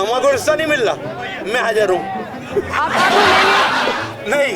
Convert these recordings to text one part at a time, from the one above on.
हमारे रिश्ता नहीं मिल रहा, मैं हाजिर हूँ। आप ढूंढेंगे? नहीं,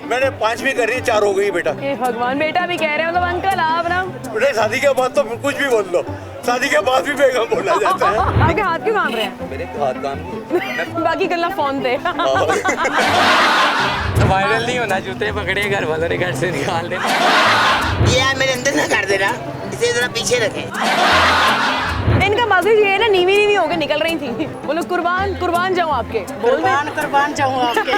मैंने 5वीं कर रही, 4 हो गई बेटा। हे भगवान, बेटा भी कह रहे हैं मतलब अंकल आप ना। बेटा शादी के बाद तो कुछ भी बोल लो, शादी के बाद भी बेगम बोला जाता है। आपके हाथ क्यों कांप रहे हैं? मेरे हाथ काम नहीं। बाकी गल्ला फोन दे। वायरल नहीं होना, जूते पकड़े घर वालों ने घर से निकाल देना। ये यार मेरे अंदर ना कर देना, इसे जरा पीछे रखें। इनका मगज ये ना नीवी नीवी होके निकल रही थी। बोलो कुर्बान कुर्बान जाऊं आपके, बोल दे कुर्बान जाऊं आपके।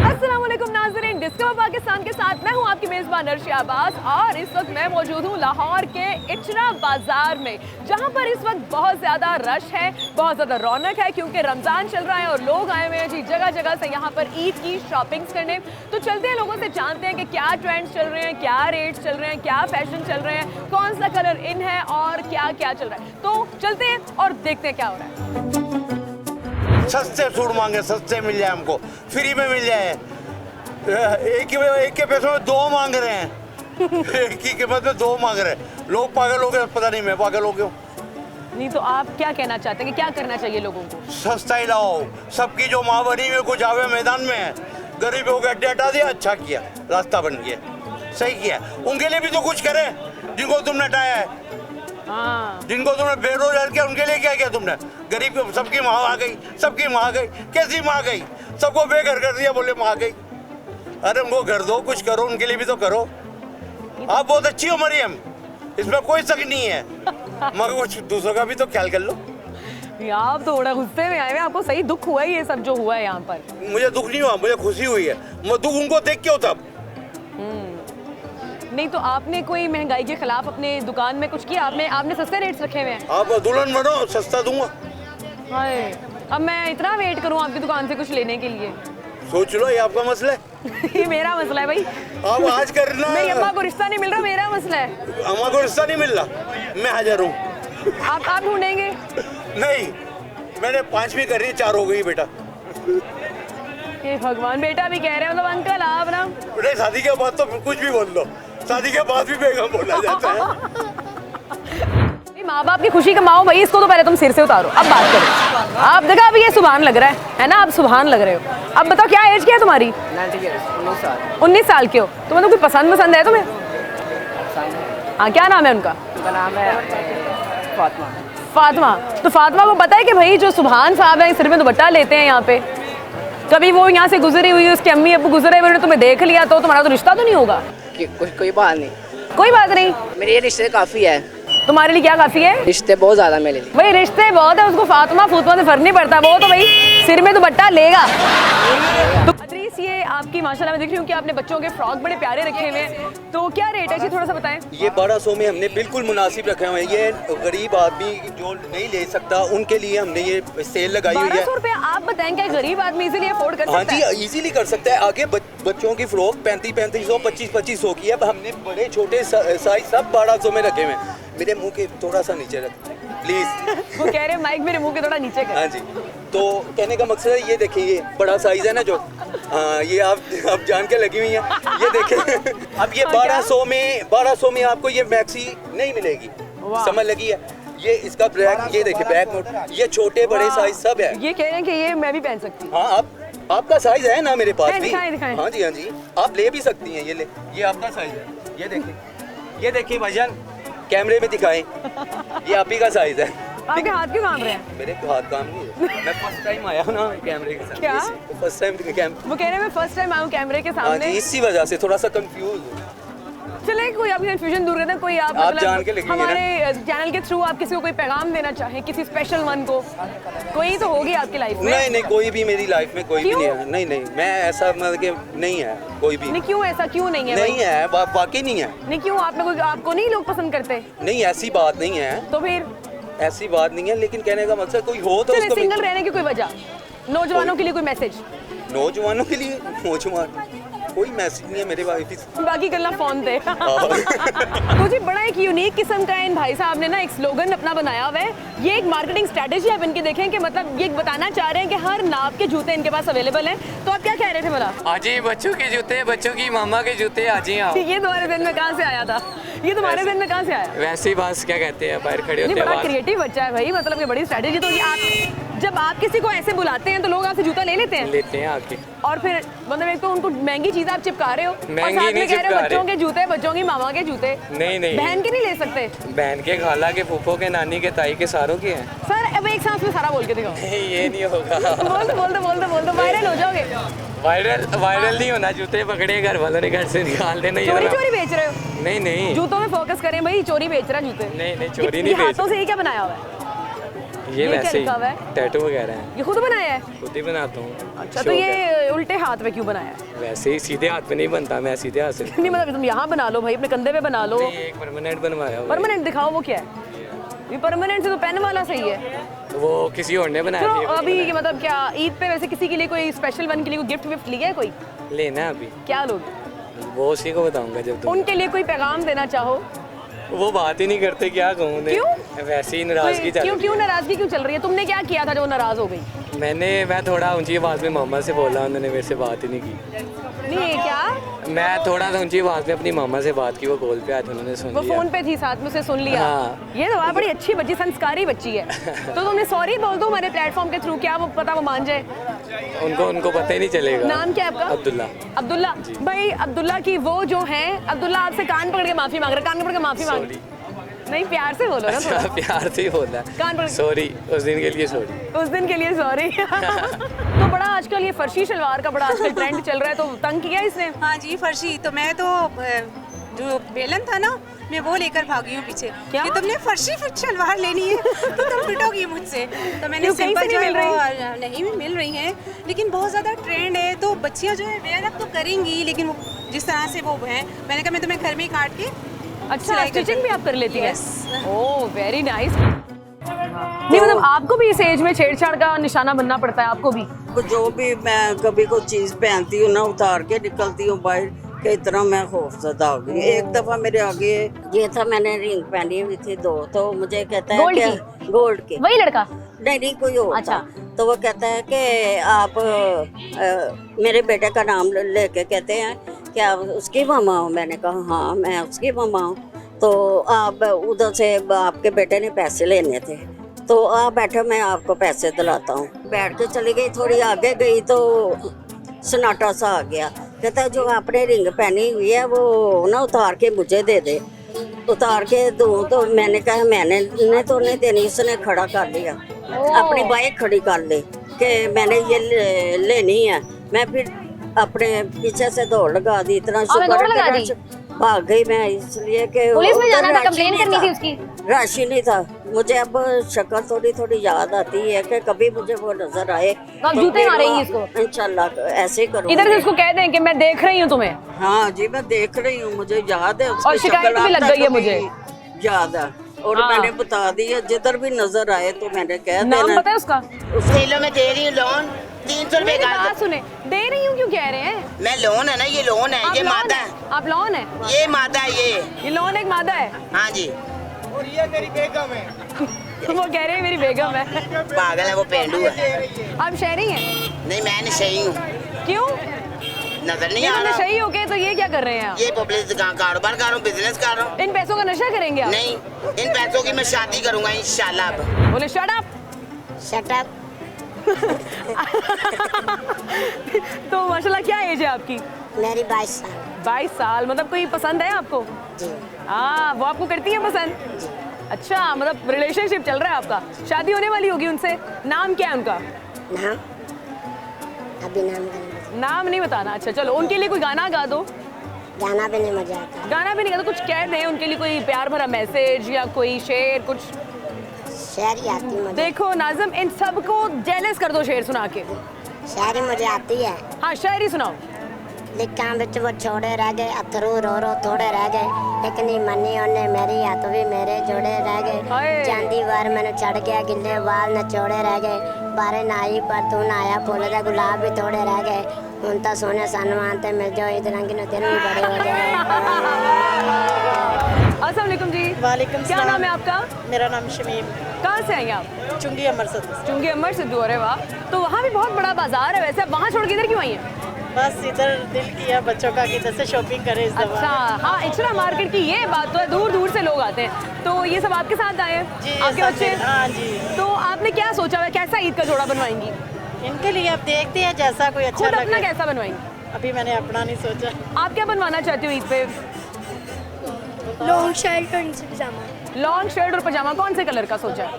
अस्सलाम वालेकुम नाज़रीन, डिस्कवर पाकिस्तान के साथ मैं हूं आपकी मेज़बान अर्शिया अब्बास और इस वक्त मैं मौजूद हूं लाहौर के इचरा बाज़ार में, जहां पर इस वक्त बहुत ज़्यादा रश है, बहुत ज़्यादा रौनक है क्योंकि रमज़ान चल रहा है और लोग आए हुए हैं जी जगह जगह से यहाँ पर ईद की शॉपिंग्स करने। तो चलते हैं, लोगों से जानते हैं कि क्या ट्रेंड्स चल रहे हैं, क्या रेट्स चल रहे हैं, क्या फैशन चल रहे हैं, कौन सा कलर इन है और क्या क्या चल रहा है। तो चलते हैं और देखते हैं क्या हो रहा है। सस्ते सूट मांगे, सस्ते मिल जाए हमको, फ्री में मिल जाए। एक के पैसों में 2 मांग रहे हैं। एक की कीमत में 2 मांग रहे हैं। लोग पागल हो गए, पता नहीं मैं पागल हो गया। नहीं तो आप क्या कहना चाहते हैं कि क्या करना चाहिए लोगों को? सस्ता ही लाओ, सबकी जो माँ बनी हुई कुछ आवे मैदान में है, गरीबों को अड्डे हटा दिया, अच्छा किया, रास्ता बन गया, सही किया। उनके लिए भी तो कुछ करें जिनको तुमने हटाया है, हाँ, जिनको तुमने बेरोजगार किया, उनके लिए क्या किया तुमने? गरीब सबकी माँ आ गई, सबकी माँ आ गई, कैसी माँ आ गई? सबको बेघर कर दिया, बोले माँ आ गई। अरे उनको घर दो, कुछ करो, उनके लिए भी तो करो। आप बहुत अच्छी हो मरियम, इसमें कोई शक नहीं है, मगर कुछ दूसरों का भी तो ख्याल कर लो। आप तो बड़ा गुस्से में आए हैं, आपको सही दुख हुआ है ये सब जो हुआ है यहाँ पर? मुझे दुख नहीं हुआ, मुझे खुशी हुई है। मैं दुख उनको देख के होता। नहीं तो आपने कोई महंगाई के खिलाफ अपने दुकान में कुछ किया? आपने सस्ते रेट्स रखे हुए हैं? आप दुल्हन बनो, सस्ता दूंगा। हाय, अब मैं इतना वेट करूँ आपकी दुकान से कुछ लेने के लिए? सोच लो, ये आपका मसला है। ये मेरा मसला है भाई। आप आज करना, मेरी अम्मा को रिश्ता नहीं मिल रहा, मेरा मसला है। अम्मा को रिश्ता नहीं मिल रहा, मैं हाजिर हूँ। आप ढूंढेंगे? नहीं, मैंने 5वीं कर रही, 4 हो गई बेटा। हे भगवान, बेटा भी कह रहे हैं मतलब अंकल आप ना। बेटा शादी के बाद तो कुछ भी बोल लो, शादी के बाद भी बेगम बोला जाता है। माँ बाप की खुशी कमाओ भाई, इसको तो पहले तुम सिर से उतारो, अब बात करो। आप देखा अभी ये सुभान लग रहा है ना? आप सुभान लग रहे हो। अब बताओ क्या एज क्या है तुम्हारी? 19 साल। 19 साल के हो तो मतलब कोई पसंद है तुम्हें? हाँ, क्या नाम है उनका? उनका नाम है फातिमा। फातिमा। तो फातिमा को पता है कि भाई जो सुभान साहब है सिर में दुपट्टा लेते हैं यहाँ पे, कभी वो यहाँ से गुजरी हुई, उसके अम्मी अब्बू गुजरे हुए, तुम्हें देख लिया तो तुम्हारा तो रिश्ता तो नहीं होगा? कोई बात नहीं, कोई बात नहीं। मेरे ये रिश्ते काफी है। तुम्हारे लिए क्या काफी है? रिश्ते बहुत ज्यादा मेरे लिए। भाई रिश्ते बहुत है, उसको फातिमा फूतमा से फर्क नहीं पड़ता, वो तो भाई सिर में दुपट्टा लेगा। तो अदरीस, ये आपकी माशाल्लाह मैं देख रही हूँ कि आपने बच्चों के फ्रॉक बड़े प्यारे रखे हुए हैं, तो क्या रेट है जी, थोड़ा सा बताएं। ये 1200 में हमने बिल्कुल मुनासिब रखे हुए हैं। ये गरीब आदमी जो नहीं ले सकता उनके लिए हमने ये सेल लगाई हुई है। 1200 रुपए आप बताएं, क्या गरीब आदमी इजीली अफोर्ड कर हाँ सकता जी, है? इजीली कर सकता है। आगे बच्चों की फ्रॉक 3500, 2500 की है। अब हमने बड़े छोटे साइज सब 1200 में रखे हुए हैं। मेरे मुंह के थोड़ा सा नीचे रख प्लीज। वो कह रहे हैं माइक मेरे मुंह के थोड़ा नीचे कर। हाँ जी, तो कहने का मकसद है, ये देखिए ये बड़ा साइज है ना जो, हाँ ये आप जान के लगी हुई हैं। ये देखें, अब ये 1200 में आपको ये मैक्सी नहीं मिलेगी, समझ लगी है? ये इसका ब्लैक, ये देखिए बैक नोट, ये छोटे बड़े साइज सब है। ये कह रहे हैं कि ये मैं भी पहन सकती हूँ। हाँ, आपका साइज है ना मेरे पास भी। दिखाएं। हाँ जी, आप ले भी सकती हैं। ये आपका साइज है। ये देखिए भाईजान, कैमरे में दिखाएं, ये आप ही का साइज है। आपके हाथ क्यों कांप रहे हैं? मेरे हाथ काम नहीं है, मैं फर्स्ट टाइम आया हूँ ना कैमरे के साथ। क्या? फर्स्ट टाइम वो कह रहे हैं मैं फर्स्ट टाइम आऊँ कैमरे के हाँ सामने। जी, इसी वजह से थोड़ा सा कंफ्यूज हूँ। चले कोई आपकी कंफ्यूजन दूर करते हैं, कोई आप जान के लगेंगे हमारे चैनल के थ्रू आप किसी को कोई पैगाम देना चाहें, किसी स्पेशल वन को? कोई तो होगी आपकी लाइफ में। नहीं, कोई भी मेरी लाइफ में कोई भी क्यों? नहीं है। नहीं, मैं ऐसा मतलब कि नहीं है कोई भी। नहीं, क्यों ऐसा क्यों नहीं है? नहीं है, वाकई नहीं है। नहीं क्यों, आपको नहीं लोग पसंद करते? नहीं, ऐसी बात नहीं है, तो फिर ऐसी बात नहीं है, लेकिन कहने का मकसद कोई हो तो उसको सिंगल रहने की कोई वजह, नौजवानों के लिए कोई मैसेज? नौजवानों के लिए, नौजवान कोई मैसेज नहीं है मेरे वाइफ से। बाकी गल्ला फोन थे। तो जी बड़ा एक यूनिक किस्म का इन भाई साहब ने ना एक स्लोगन अपना बनाया हुआ है। ये एक मार्केटिंग स्ट्रेटेजी आप इनकी देखें कि मतलब ये बताना चाह रहे हैं कि हर नाप के जूते इनके पास अवेलेबल हैं। तो आप क्या कह रहे थे बोला? आजी बच्चों के जूते, बच्चों की मामा के जूते, आजी आओ। ये तुम्हारे दिन में कहाँ से आया था? ये तुम्हारे दिन में कहाँ से आया? वैसे ही बस क्या कहते हैं, बाहर खड़े नहीं, होते हैं बड़ा बाहर। क्रिएटिव बच्चा है भाई, मतलब ये बड़ी स्ट्रेटेजी। तो ये आप जब आप किसी को ऐसे बुलाते हैं तो लोग आपसे जूता ले लेते हैं लेते हैं आके। और फिर मतलब एक तो उनको महंगी चीज आप चिपका रहे हो और महंगी साथ में नहीं कह रहे हो चिपका बच्चों रहे। के जूते, बच्चों की मामा के जूते। नहीं नहीं, बहन के नहीं ले सकते बहन के, खाला के, फूफो के, नानी के, ताई के, सारों के हैं। सर। अब एक सांस में सारा बोल के दिखाओ। नहीं ये नहीं होगा। बोल दो वायरल हो जाओगे। वायरल नहीं होना, जूते पकड़े घर वालों ने घर से निकाल देना। ये चोरी वाला- चोरी बेच रहे हो? नहीं नहीं जूतों में फोकस करें भाई, चोरी बेच रहा है जूते। नहीं चोरी ये नहीं बेच, हाथों से ये क्या बनाया हुआ है? ये ये क्या वैसे लिखा हुआ ही है? टैटू वगैरह हैं, ये खुद बनाया है? खुद ही बनाता हूँ। अच्छा, तो ये उल्टे हाथ में क्यों बनाया है? वैसे ही सीधे हाथ पे नहीं बनता, मैं सीधे हाथ से। नहीं मतलब तुम यहाँ बना लो भाई, अपने कंधे पे बना लो। नहीं, एक परमानेंट बनवाया हुआ है। परमानेंट दिखाओ, वो क्या है? ये परमानेंट से तो पेन वाला सही है। वो किसी और ने बनाया तो था, ये अभी बनाया। ये मतलब क्या ईद पे वैसे किसी के लिए कोई स्पेशल वन के लिए कोई गिफ्ट विफ्ट लिया है कोई? लेना है अभी, क्या लोग? वो उसी को बताऊंगा जब तुम। उनके लिए कोई पैगाम देना चाहो? वो बात ही नहीं करते, क्या कहूँ उन्हें। क्यों? वैसे ही नाराजगी चल रही है। क्यों नाराजगी क्यों चल रही है? तुमने क्या किया था जो वो नाराज हो गई? मैं थोड़ा ऊंची आवाज में मामा से बोला, उन्होंने मेरे से बात ही नहीं की। नहीं, ये क्या? मैं थोड़ा सा ऊंची आवाज में अपनी मामा से बात की, वो कॉल पे आए थे, उन्होंने सुन वो लिया। फोन पे थी, साथ में उसे सुन लिया। हाँ। ये तो बड़ी अच्छी बच्ची, संस्कारी बच्ची है। तो तुमने सॉरी बोल दो हमारे प्लेटफॉर्म के थ्रू, क्या वो पता वो मान जाए? उनको पता ही नहीं चलेगा। नाम क्या है आपका? अब्दुल्ला भाई। अब्दुल्ला की वो जो है, अब्दुल्ला आपसे कान पकड़ के माफी मांग रहे, कान पकड़ के माफी मांग रहे। नहीं, प्यार से बोलो ना थोड़ा। प्यार से ही बोला, कान पकड़। सॉरी, उस दिन के लिए सॉरी। उस दिन के लिए सॉरी। तो बड़ा आजकल ये फर्शी शलवार का बड़ा आजकल ट्रेंड चल रहा है, तो तंग किया इसने? हाँ जी, फर्शी। तो मैं तो जो बेलन था ना, मैं वो लेकर भागी हूँ पीछे क्या? कि तुमने फर्शी शलवार लेनी है तो तुम पिटोगी मुझसे। तो मैंने क्यों, कहीं से सिंपल जो नहीं है मिल वो नहीं मिल रही हैं, लेकिन बहुत ज़्यादा ट्रेंड है। तो बच्चियाँ जो है वेयर अप तो करेंगी, लेकिन वो जिस तरह से वो हैं, मैंने कहा मैं तुम्हें घर में ही काट के अच्छा, सिलाई कर स्टिचिंग भी आप कर लेती हैं? Yes. ओह, वेरी नाइस। नहीं मतलब आपको भी इस एज में छेड़छाड़ का निशाना बनना पड़ता है, आपको भी? जो भी मैं कभी कोई चीज पहनती हूँ ना, उतार के निकलती हूँ बाहर के, इतना मैं खौफजदा हो गई। एक दफा मेरे आगे ये था, मैंने रिंग पहनी हुई थी 2, तो मुझे कहता है गोल्ड कि गोल्ड के, वही लड़का? नहीं कोई और अच्छा। था। तो वो कहता है कि आप मेरे बेटे का नाम लेके कहते हैं कि आप उसकी मामा हो। मैंने कहा हाँ मैं उसकी मामा हूँ। तो आप उधर से आपके बेटे ने पैसे लेने थे, तो आप बैठो मैं आपको पैसे दिलाता हूँ। बैठ के चली गई, थोड़ी आगे गई तो सन्नाटा सा आ गया। कहता है जो आपने रिंग पहनी हुई है वो ना उतार के मुझे दे दे। उतार के दूँ तो मैंने कहा मैंने तो नहीं देनी, उसने खड़ा कर लिया, अपनी बाइक खड़ी कर ली कि मैंने ये लेनी है। मैं फिर अपने पीछे से दौड़ लगा दी। इतना शुक्र है कि भाग गई मैं, इसलिए कि पुलिस में जाना था, राशि कंप्लेन नहीं करनी था। थी उसकी। राशि नहीं था। मुझे अब शक्ल थोड़ी थोड़ी याद आती है कि कभी मुझे वो नजर आए आप जूते फिर मारेंगी वो इसको? इंशाल्लाह ऐसे ही करूँगी। इधर से उसको कह दें कि मैं देख रही हूँ तुम्हें। हाँ जी, मैं देख रही हूँ, मुझे याद है उसकी और शिकायत शक्ल भी लग अब गई है तक मुझे। भी याद है। और हाँ। मैंने बता दी है, जिधर भी नजर आए तो मैंने कह नाम देना। पता है उसका? लो मैं दे रही हूँ लोन 300 रुपए मेरी का। बात सुने, दे रही हूँ क्यों कह रहे हैं? मैं लोन है ना, ये लोन है, आप ये लॉन मादा है? है, आप लॉन है? ये मादा है, ये लॉन एक मादा है? हाँ जी। और ये मेरी बेगम है। वो कह रहे हैं मेरी बेगम है। पागल है वो, पेंडू है। आप शहरी हैं? नहीं मैं सही हूँ, क्यों? नजर नहीं नहीं आ मतलब रहा। सही हो गए तो ये क्या कर रहे हैं आप? ये पब्लिक कारोबार कर रहा हूँ, बिजनेस कर रहा हूँ। इन पैसों का नशा करेंगे आप? नहीं, इन पैसों की मैं शादी करूंगा इंशाल्लाह। अब बोले शट अप। Shut up. तो माशाल्लाह क्या एज है आपकी? मेरी 22 साल। 22 साल। मतलब कोई पसंद है आपको? जी। हाँ, वो आपको करती है पसंद? अच्छा, मतलब रिलेशनशिप चल रहा है आपका, शादी होने वाली होगी उनसे। नाम क्या है उनका? नाम अभी नाम नहीं बताना। अच्छा चलो, उनके लिए कोई गाना गा दो। गाना भी नहीं मजा आता। गाना भी नहीं गा तो कुछ कह दें उनके लिए, कोई प्यार भरा मैसेज या कोई शेर कुछ। शायरी आती मुझे। देखो नाज़िम, इन सबको जेलस कर दो शेर सुना के। शायरी मुझे आती है। हाँ, शायरी सुनाओ। लिखां विच वो छोड़े रह गए अथरू रो रो थोड़े रह गए एक नी मनी ओने मेरी हथ भी मेरे जोड़े रह गए हाय। चांदी वार मैंने चढ़ गया गिले वाल न चौड़े रह गए बारे ना आई पर तू ना आया फुल दे गुलाब भी थोड़े रह गए हुण तां सोने सनमान ते मिल जाओ इधर रंग न तेरे भी बड़े हो जाए। अस्सलाम वालेकुम जी। वालेकुम क्या सलाम। नाम है आपका? मेरा नाम शमीम, कहाँ से आई हैं आप? चुंगी अमृतसर से। चुंगी अमर सिद्धू, अरे वाह। तो वहाँ भी बहुत बड़ा बाजार है, वैसे आप वहाँ छोड़ के इधर क्यों आई हैं? बस इधर दिल किया बच्चों का कि जैसे शॉपिंग करें इस अच्छा, दफा। हाँ इचरा मार्केट की ये बात तो है, दूर दूर से लोग आते हैं। तो ये सब आपके साथ आए हैं? जी आपके सब बच्चे? मेरे- हाँ जी। तो आपने क्या सोचा है, कैसा ईद का जोड़ा बनवाएंगी? इनके लिए अब देखते हैं जैसा कोई अच्छा खुद अपना लगे। कैसा बनवाएंगी? अभी मैंने अपना नहीं सोचा। आप क्या बनवाना चाहती हो ईद पे? लॉन्ग शर्ट और नीचे पजामा, लॉन्ग शर्ट और पजामा, कौन से कलर का सोचा है?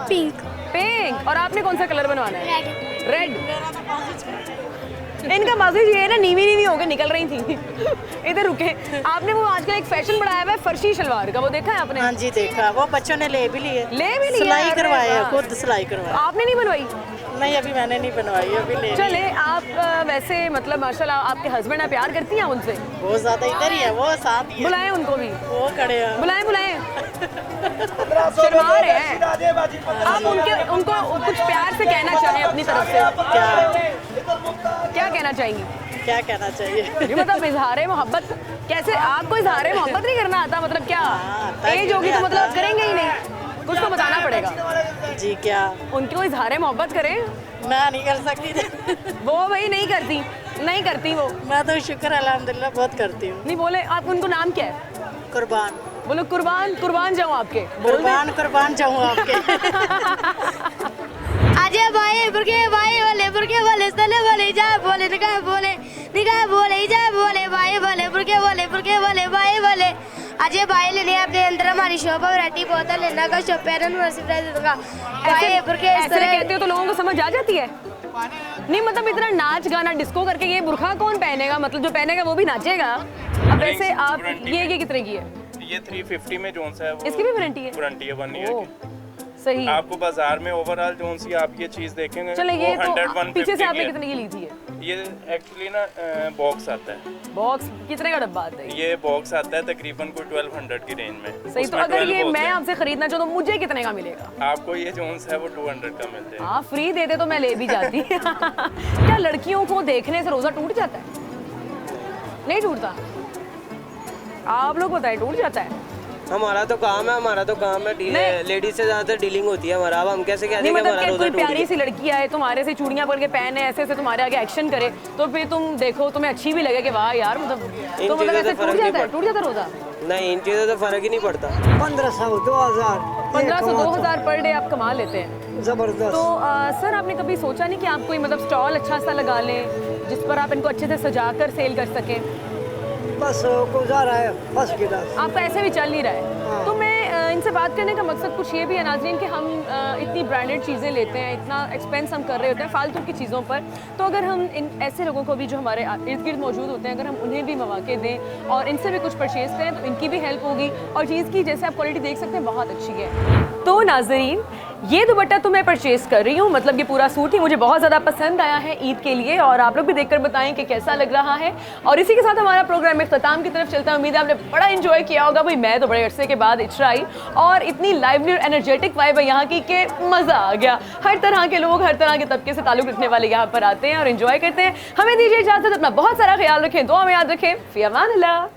Pink, pink. और आपने कौन सा कलर बनवाना है? रेड। रेड। इनका मजे ये है ना, नीवी नीवी होकर निकल रही थी। इधर रुके। आपने वो आजकल एक फैशन बढ़ाया हुआ है फर्शी शलवार का, वो देखा है आपने? हाँ जी देखा, वो बच्चों ने ले भी लिए। ले भी लिया? सिलाई अरे करवाए है, वाह। खुद सिलाई करवाए। आपने नहीं बनवाई? नहीं अभी मैंने नहीं बनवाई, अभी ले चले आप वैसे मतलब माशाल्लाह आपके हस्बैंड आप प्यार करती हैं उनसे? बहुत ज्यादा इधर ही है, वो साथ ही है। बुलाएं उनको भी, वो खड़े हैं। बुलाएं बुलाएं। शर्मा रहे हैं आप, उनको कुछ प्यार से कहना चाहें अपनी तरफ से, क्या कहना चाहेंगी? क्या कहना चाहिए? ये मतलब इजहार मोहब्बत कैसे? आपको इजहार मोहब्बत नहीं करना आता? मतलब क्या आता है, एज होगी तो आता मतलब है। करेंगे ही नहीं? कुछ तो बताना पड़ेगा। जी क्या? उनको इजहार मोहब्बत करें, मैं नहीं कर सकती। वो भाई नहीं करती, नहीं करती वो। मैं तो शुक्र अल्हम्दुलिल्लाह बहुत करती हूँ। नहीं बोले आप, उनको नाम क्या है? कुर्बान बोलो कुर्बान, कुर्बान जाऊं आपके, बोल दे। कुर्बान कुर्बान जाऊँ आपके। आजे भाई बुरके वाले सले वाले जा बोले निगाह बोले जा बोले भाई बोले भाई बोले अजय भाई लेने अपने अंदर हमारी शॉप पर वैरायटी बहुत है, लेना का शॉप है दूंगा भाई बुरके इस ऐसे तरह कहते हो तो लोगों को समझ आ जाती है? नहीं मतलब इतना नाच गाना डिस्को करके ये बुरखा कौन पहनेगा? मतलब जो पहनेगा वो भी नाचेगा। अब वैसे आप ये कितने की है? ये 350 में जोन सा है वो। इसकी भी वारंटी है? वारंटी है 1 ईयर ओह, की। सही। आपको बाजार में ओवरऑल जोन सी आप ये चीज देखेंगे चले ये वो तो 100 पीछे से 150 आपने की है। कितने की ली थी ये? ये एक्चुअली ना बॉक्स आता है। बॉक्स कितने का डब्बा आता है? ये बॉक्स आता है तकरीबन कोई 1200 की रेंज में। सही। तो उसमें अगर 12 ये होते मैं हैं। आपसे खरीदना चाहूँ तो मुझे कितने का मिलेगा? आपको ये जोन है वो 200 का मिल जाएगा। हाँ फ्री देते तो मैं ले भी जाती। क्या लड़कियों को देखने से रोजा टूट जाता है? नहीं टूटता? आप लोग बताएं, टूट जाता है? हमारा तो काम है नहीं। लेडीज से ज्यादातर डीलिंग होती है हमारा। अब हम कैसे कह नहीं दें कि मतलब हमारा क्या रोजा कोई टूट प्यारी गया? सी लड़की आए तुम्हारे से चूड़ियां पहन के पहने ऐसे ऐसे तुम्हारे आगे एक्शन करे तो फिर तुम देखो तुम्हें अच्छी भी लगे कि वाह यार, मतलब तो मतलब चीज़ों ऐसे से फर्क नहीं टूट जाता रोजा? नहीं, इन चीजों से फर्क ही नहीं पड़ता। 1500 2000 1500-2000 पर डे आप कमा लेते हैं। जबरदस्त। तो सर आपने कभी सोचा नहीं कि आप कोई मतलब स्टॉल अच्छा सा लगा लें जिस पर आप इनको अच्छे से सजा कर सेल कर सकें? बस गुजारा है फर्स्ट क्लास। आपका ऐसे भी चल नहीं रहा है। तो मैं इनसे बात करने का मकसद कुछ ये भी है नाज़रीन कि हम इतनी ब्रांडेड चीज़ें लेते हैं, इतना एक्सपेंस हम कर रहे होते हैं फालतू की चीज़ों पर। तो अगर हम इन ऐसे लोगों को भी जो हमारे इर्द गिर्द मौजूद होते हैं, अगर हम उन्हें भी मौके दें और इनसे भी कुछ परचेज़ करें तो इनकी भी हेल्प होगी। और चीज़ की जैसे आप क्वालिटी देख सकते हैं बहुत अच्छी है। तो नाज़रीन ये दुपट्टा तो मैं परचेज़ कर रही हूँ, मतलब ये पूरा सूट ही मुझे बहुत ज़्यादा पसंद आया है ईद के लिए, और आप लोग भी देखकर बताएं कि कैसा लग रहा है। और इसी के साथ हमारा प्रोग्राम इख्तिताम की तरफ चलता है। उम्मीद है आपने बड़ा एंजॉय किया होगा। भाई मैं तो बड़े अरसे के बाद इचरा आई और इतनी लाइवली और एनर्जेटिक वाइब है यहाँ की कि मज़ा आ गया। हर तरह के लोग, हर तरह के तबके से ताल्लुक़ रखने वाले यहाँ पर आते हैं और एंजॉय करते हैं। हमें दीजिए इजाज़त, अपना बहुत सारा ख्याल रखें, दुआ में याद रखें। फ़ी अमान अल्लाह।